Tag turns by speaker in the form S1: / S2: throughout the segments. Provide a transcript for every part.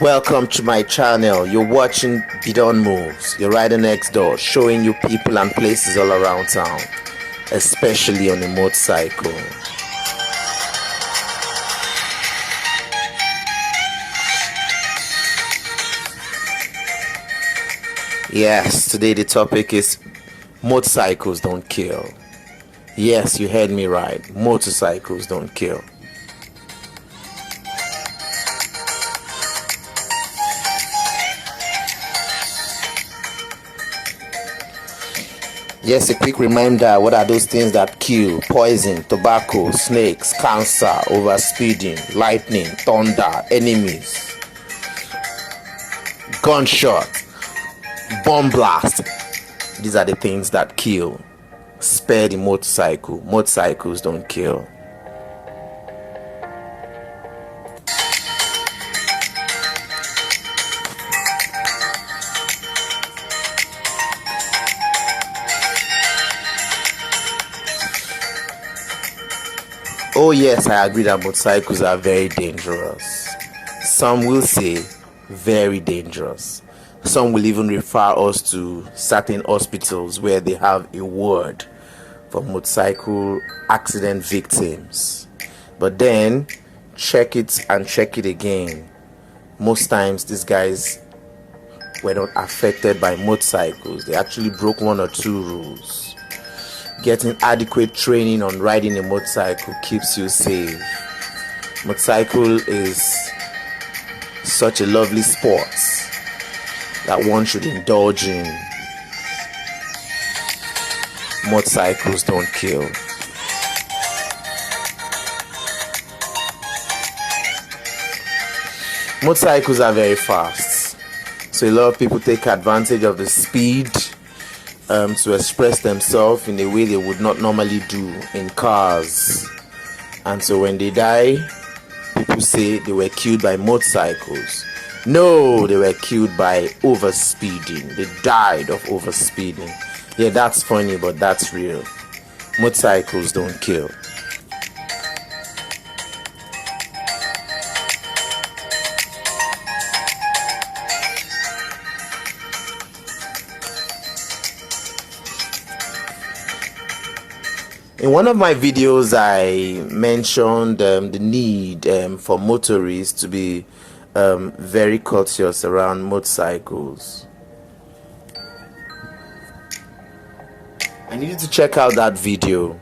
S1: Welcome to my channel. You're watching Bidon Moves. You're riding next door, showing you people and places all around town, especially on a motorcycle. Yes, today the topic is motorcycles don't kill. Yes, you heard me right. Motorcycles don't kill. Yes, a quick reminder, what are those things that kill? Poison, tobacco, snakes, cancer, overspeeding, lightning, thunder, enemies, gunshot, bomb blast. These are the things that kill. Spare the motorcycle. Motorcycles don't kill. Oh yes, I agree that motorcycles are very dangerous. Some will say very dangerous. Some will even refer us to certain hospitals where they have a ward for motorcycle accident victims. But then, check it and check it again. Most times these guys were not affected by motorcycles. They actually broke one or two rules. Getting adequate training on riding a motorcycle keeps you safe. Motorcycle is such a lovely sport that one should indulge in. Motorcycles don't kill. Motorcycles are very fast, so a lot of people take advantage of the speed to express themselves in a way they would not normally do in cars. And so when they die, people say they were killed by motorcycles. No, they were killed by overspeeding. They died of overspeeding. Yeah, that's funny, but that's real. Motorcycles don't kill. In one of my videos, I mentioned the need for motorists to be very courteous around motorcycles. I need you to check out that video.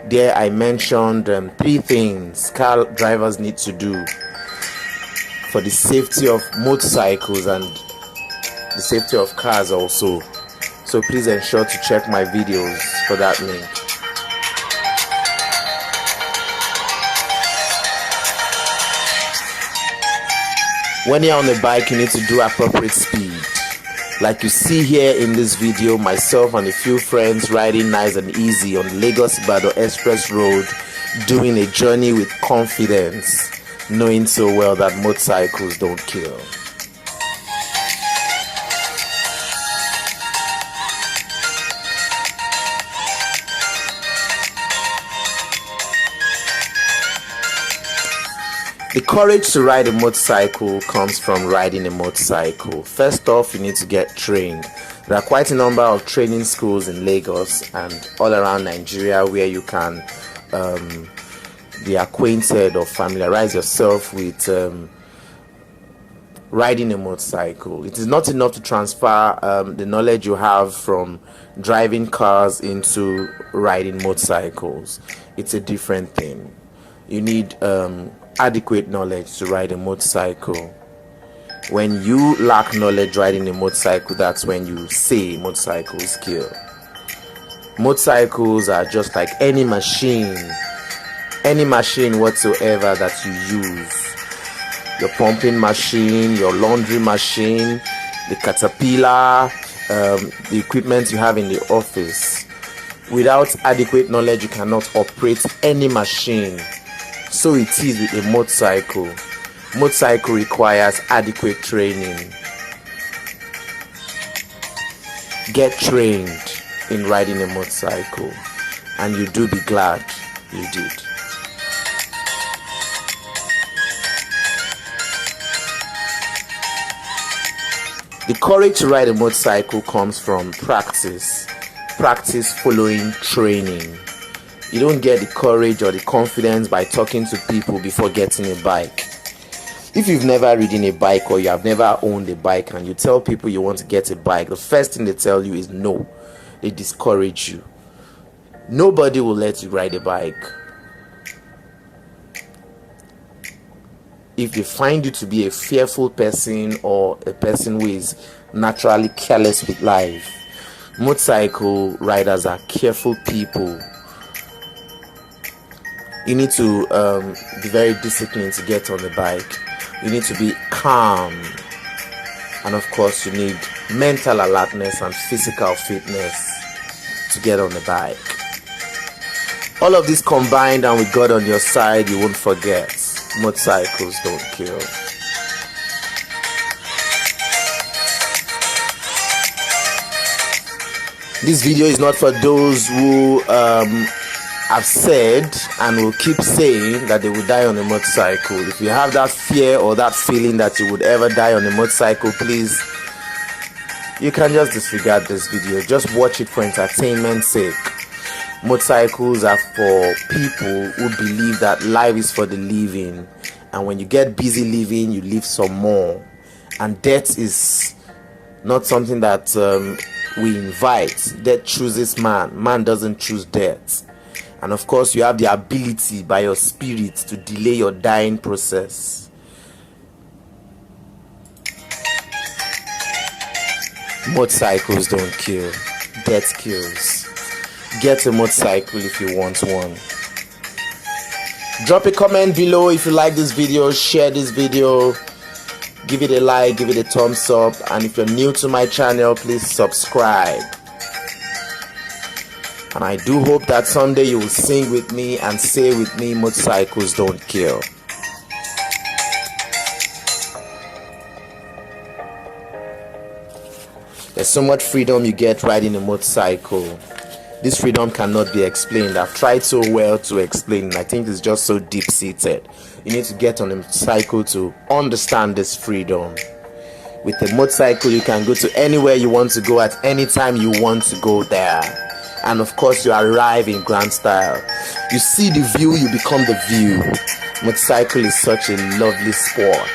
S1: There I mentioned 3 things car drivers need to do for the safety of motorcycles and the safety of cars also. So please ensure to check my videos for that link. When you're on a bike, you need to do appropriate speed. Like you see here in this video, myself and a few friends riding nice and easy on Lagos-Ibadan Express Road, doing a journey with confidence, knowing so well that motorcycles don't kill. The courage to ride a motorcycle comes from riding a motorcycle. First off, you need to get trained. There are quite a number of training schools in Lagos and all around Nigeria where you can be acquainted or familiarize yourself with riding a motorcycle. It is not enough to transfer the knowledge you have from driving cars into riding motorcycles. It's a different thing. You need adequate knowledge to ride a motorcycle. When you lack knowledge riding a motorcycle, that's when you say motorcycles kill. Motorcycles are just like any machine whatsoever that you use. Your pumping machine, your laundry machine, the caterpillar, the equipment you have in the office. Without adequate knowledge, you cannot operate any machine. So it is with a motorcycle. Motorcycle requires adequate training. Get trained in riding a motorcycle, and you do be glad you did. The courage to ride a motorcycle comes from practice following training. You don't get the courage or the confidence by talking to people before getting a bike. If you've never ridden a bike or you have never owned a bike and you tell people you want to get a bike, the first thing they tell you is no. They discourage you. Nobody will let you ride a bike. If they find you to be a fearful person or a person who is naturally careless with life, motorcycle riders are careful people. You need to be very disciplined to get on the bike. You need to be calm. And of course, you need mental alertness and physical fitness to get on the bike. All of this combined, and with God on your side, you won't forget. Motorcycles don't kill. This video is not for those who have said and will keep saying that they will die on a motorcycle. If you have that fear or that feeling that you would ever die on a motorcycle, please, you can just disregard this video. Just watch it for entertainment's sake. Motorcycles are for people who believe that life is for the living, and when you get busy living, you live some more. And death is not something that we invite. Death chooses man. Man doesn't choose death. And of course, you have the ability by your spirit to delay your dying process. Motorcycles don't kill. Death kills. Get a motorcycle if you want one. Drop a comment below if you like this video. Share this video. Give it a like, give it a thumbs up. And if you're new to my channel, please subscribe. And I do hope that someday you will sing with me and say with me, motorcycles don't kill. There's so much freedom you get riding a motorcycle. This freedom cannot be explained. I've tried so well to explain, and I think it's just so deep-seated. You need to get on a motorcycle to understand this freedom. With a motorcycle, you can go to anywhere you want to go at any time you want to go there. And of course, you arrive in grand style. You see the view, you become the view. Motorcycle is such a lovely sport.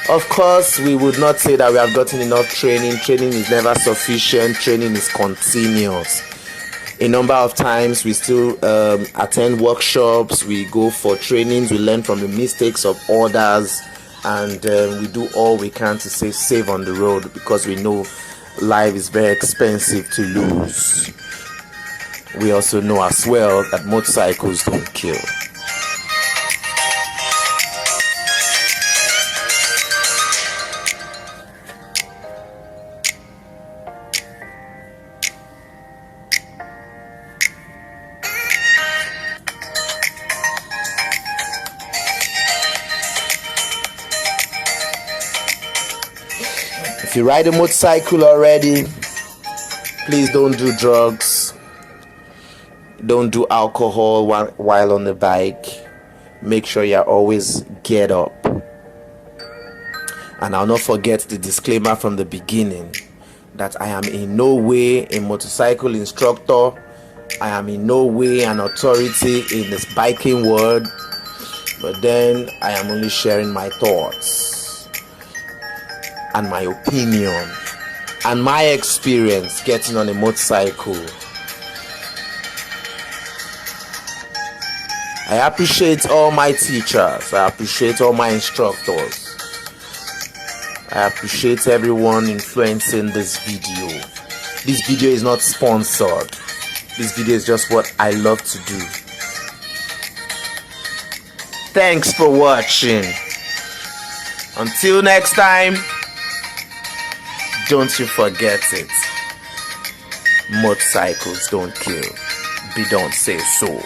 S1: Of course, we would not say that we have gotten enough training. Training is never sufficient. Training is continuous. A number of times we still attend workshops, we go for trainings, we learn from the mistakes of others, and we do all we can to stay safe on the road, because we know life is very expensive to lose. We also know as well that motorcycles don't kill. If you ride a motorcycle already, please don't do drugs. Don't do alcohol while on the bike. Make sure you're always geared up. And I'll not forget the disclaimer from the beginning that I am in no way a motorcycle instructor. I am in no way an authority in this biking world. But then I am only sharing my thoughts and my opinion and my experience getting on a motorcycle. I appreciate all my teachers. I appreciate all my instructors. I appreciate everyone influencing this video. This video is not sponsored. This video is just what I love to do. Thanks for watching. Until next time, don't you forget it. Motorcycles don't kill. Be don't say so.